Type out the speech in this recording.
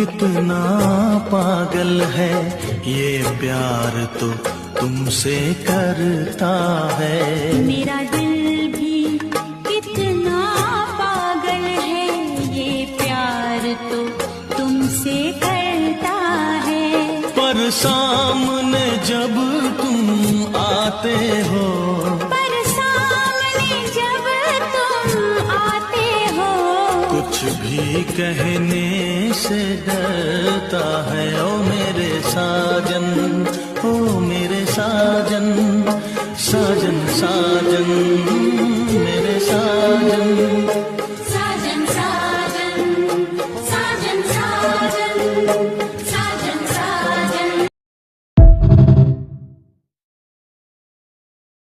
कितना पागल है ये प्यार तो तुमसे करता है। मेरा दिल भी कितना पागल है ये प्यार तो तुमसे करता है। पर सामने जब तुम आते हो, पर सामने जब तुम आते हो, कुछ भी कहने से डरता है। ओ मेरे साजन, ओ मेरे साजन, साजन।